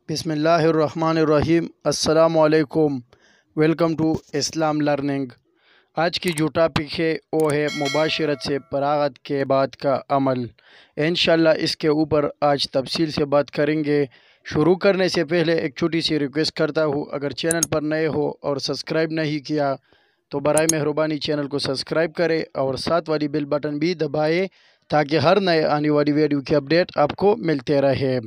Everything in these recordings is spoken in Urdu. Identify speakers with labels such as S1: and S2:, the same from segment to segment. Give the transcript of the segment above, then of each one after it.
S1: بسم اللہ الرحمن الرحیم۔ السلام علیکم۔ Welcome to Islam learning. آج کی جو ٹاپک ہے وہ ہے مباشرت سے فراغت کے بعد کا عمل۔ انشاءاللہ اس کے اوپر آج تفصیل سے بات کریں گے۔ شروع کرنے سے پہلے ایک چھوٹی سی ریکویسٹ کرتا ہوں، اگر چینل پر نئے ہو اور سبسکرائب نہیں کیا تو برائے مہربانی چینل کو سبسکرائب کرے اور ساتھ والی بیل بٹن بھی دبائے تاکہ ہر نئے آنے والی ویڈیو کی اپڈیٹ آپ کو ملتے رہے۔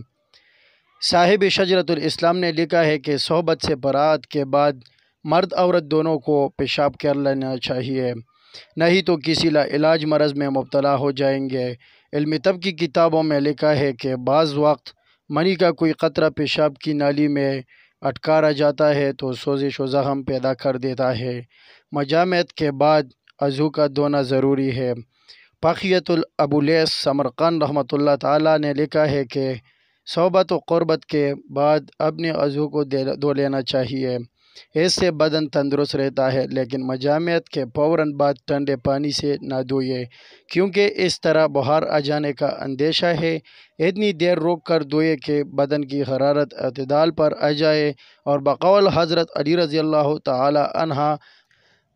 S1: صاحب شجرۃ الاسلام نے لکھا ہے کہ صحبت سے فراغت کے بعد مرد عورت دونوں کو پیشاب کر لینا چاہیے، نہیں تو کسی لاعلاج مرض میں مبتلا ہو جائیں گے۔ علم طب کی کتابوں میں لکھا ہے کہ بعض وقت منی کا کوئی قطرہ پیشاب کی نالی میں اٹکارا جاتا ہے تو سوزش و زخم پیدا کر دیتا ہے۔ مجامعت کے بعد عضو کا دھونا ضروری ہے۔ بقیت الابولیس سمرقند رحمۃ اللہ تعالیٰ نے لکھا ہے کہ صحبت و قربت کے بعد اپنے عضو کو دھو لینا چاہیے، اس سے بدن تندرست رہتا ہے، لیکن مجامعت کے فوراً بعد ٹھنڈے پانی سے نہ دھوئے، کیونکہ اس طرح بخار آ جانے کا اندیشہ ہے۔ اتنی دیر روک کر دھوئے کہ بدن کی حرارت اعتدال پر آ جائے، اور بقول حضرت علی رضی اللہ تعالی عنہ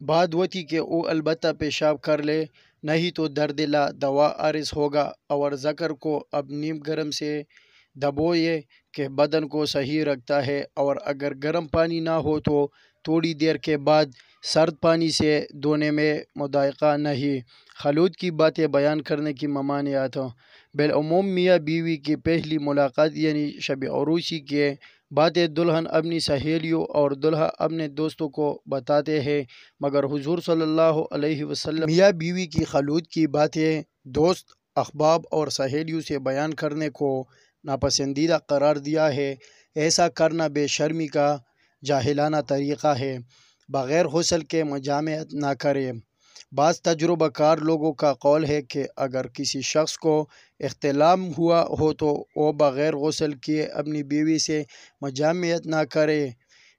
S1: بعد وتی کہ وہ البتہ پیشاب کر لے، نہیں تو درد لا دوا عارض ہوگا، اور ذکر کو اب نیم گرم سے دبوئے کہ بدن کو صحیح رکھتا ہے، اور اگر گرم پانی نہ ہو تو تھوڑی دیر کے بعد سرد پانی سے دھونے میں مضائقہ نہیں۔ خلوت کی باتیں بیان کرنے کی ممانعت۔ بالعموم میاں بیوی کی پہلی ملاقات یعنی شب عروسی کے باتیں دلہن اپنی سہیلیوں اور دلہا اپنے دوستوں کو بتاتے ہیں، مگر حضور صلی اللہ علیہ وسلم میاں بیوی کی خلوت کی باتیں دوست، احباب اور سہیلیوں سے بیان کرنے کو ناپسندیدہ قرار دیا ہے۔ ایسا کرنا بے شرمی کا جاہلانہ طریقہ ہے۔ بغیر غسل کے مجامعت نہ کرے۔ بعض تجربہ کار لوگوں کا قول ہے کہ اگر کسی شخص کو احتلام ہوا ہو تو وہ بغیر غسل کیے اپنی بیوی سے مجامعت نہ کرے،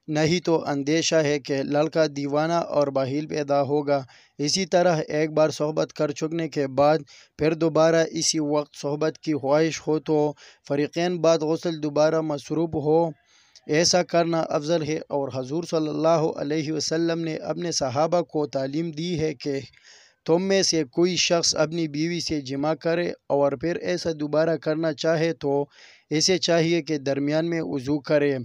S1: نہیں تو اندیشہ ہے کہ لڑکا دیوانہ اور بخیل پیدا ہوگا۔ اسی طرح ایک بار صحبت کر چکنے کے بعد پھر دوبارہ اسی وقت صحبت کی خواہش ہو تو فریقین بعد غسل دوبارہ مصروف ہو، ایسا کرنا افضل ہے۔ اور حضور صلی اللہ علیہ وسلم نے اپنے صحابہ کو تعلیم دی ہے کہ تم میں سے کوئی شخص اپنی بیوی سے جماع کرے اور پھر ایسا دوبارہ کرنا چاہے تو اسے چاہیے کہ درمیان میں وضو کرے۔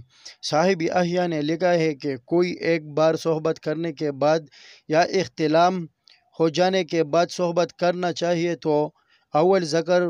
S1: صاحب احیاء نے لکھا ہے کہ کوئی ایک بار صحبت کرنے کے بعد یا احتلام ہو جانے کے بعد صحبت کرنا چاہیے تو اول ذکر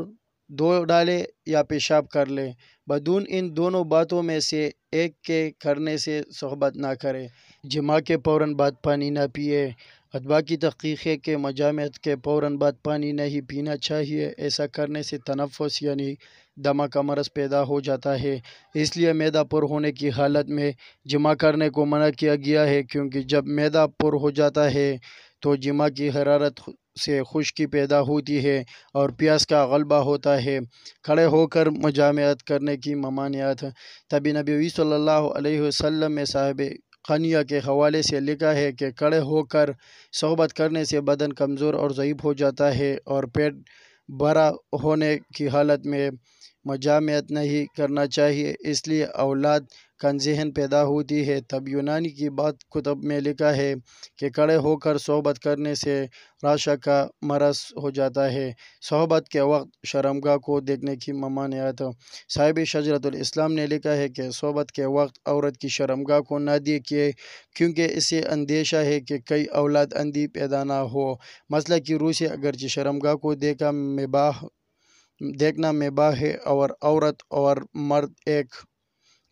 S1: دھو ڈالے یا پیشاب کر لے، بدون ان دونوں باتوں میں سے ایک کے کرنے سے صحبت نہ کرے۔ جماع کے فوراً بعد پانی نہ پیے۔ اتباع کی تحقیق ہے کہ مجامعت کے فوراً بعد پانی نہیں پینا چاہیے، ایسا کرنے سے تنفس یعنی دمہ کا مرض پیدا ہو جاتا ہے۔ اس لیے معدہ پر ہونے کی حالت میں جماع کرنے کو منع کیا گیا ہے، کیونکہ جب معدہ پر ہو جاتا ہے تو جماع کی حرارت سے خشکی پیدا ہوتی ہے اور پیاس کا غلبہ ہوتا ہے۔ کھڑے ہو کر مجامعت کرنے کی ممانعت۔ طبی نبوی صلی اللہ علیہ وسلم میں صاحب خانیہ کے حوالے سے لکھا ہے کہ کھڑے ہو کر صحبت کرنے سے بدن کمزور اور ضعیف ہو جاتا ہے، اور پیٹ بھرا ہونے کی حالت میں مجامعت نہیں کرنا چاہیے، اس لیے اولاد کم ذہن پیدا ہوتی ہے۔ تب یونانی کی بعض کتب میں لکھا ہے کہ کھڑے ہو کر صحبت کرنے سے راشا کا مرض ہو جاتا ہے۔ صحبت کے وقت شرمگاہ کو دیکھنے کی ممانعت۔ صاحب شجرۃ الاسلام نے لکھا ہے کہ صحبت کے وقت عورت کی شرمگاہ کو نہ دیکھیے، کیونکہ اسے اندیشہ ہے کہ کئی اولاد اندھی پیدا نہ ہو۔ مسئلہ کی روح سے اگرچہ شرمگاہ کو دیکھنا مباح ہے اور عورت اور مرد ایک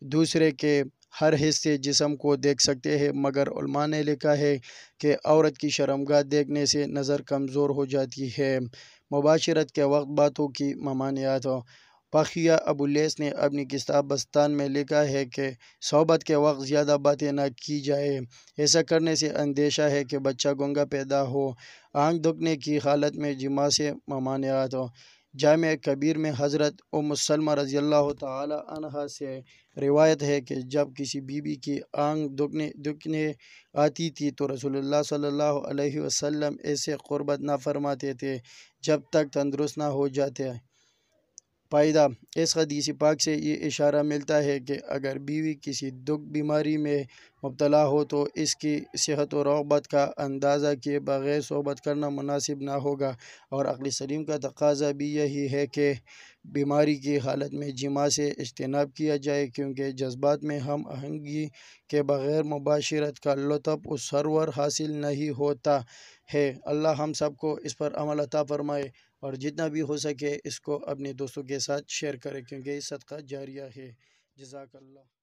S1: دوسرے کے ہر حصے جسم کو دیکھ سکتے ہیں، مگر علماء نے لکھا ہے کہ عورت کی شرمگاہ دیکھنے سے نظر کمزور ہو جاتی ہے۔ مباشرت کے وقت باتوں کی ممانعت۔ بقیہ ابولیس نے اپنی کتاب بستان میں لکھا ہے کہ صحبت کے وقت زیادہ باتیں نہ کی جائے، ایسا کرنے سے اندیشہ ہے کہ بچہ گنگا پیدا ہو۔ آنکھ دھونے کی حالت میں جماع سے ممانعت۔ جامع کبیر میں حضرت ام سلمہ رضی اللہ تعالی عنہا سے روایت ہے کہ جب کسی بی بی کی آنکھ دکھنے آتی تھی تو رسول اللہ صلی اللہ علیہ وسلم ایسے قربت نہ فرماتے تھے جب تک تندرست نہ ہو جاتے۔ فائدہ، اس حدیث پاک سے یہ اشارہ ملتا ہے کہ اگر بیوی کسی دکھ بیماری میں مبتلا ہو تو اس کی صحت و رغبت کا اندازہ کیے بغیر صحبت کرنا مناسب نہ ہوگا، اور عقل سلیم کا تقاضا بھی یہی ہے کہ بیماری کی حالت میں جماع سے اجتناب کیا جائے، کیونکہ جذبات میں ہم آہنگی کے بغیر مباشرت کا لطف اس سرور حاصل نہیں ہوتا ہے۔ اللہ ہم سب کو اس پر عمل عطا فرمائے، اور جتنا بھی ہو سکے اس کو اپنے دوستوں کے ساتھ شیئر کرے، کیونکہ یہ صدقہ جاریہ ہے۔ جزاک اللہ۔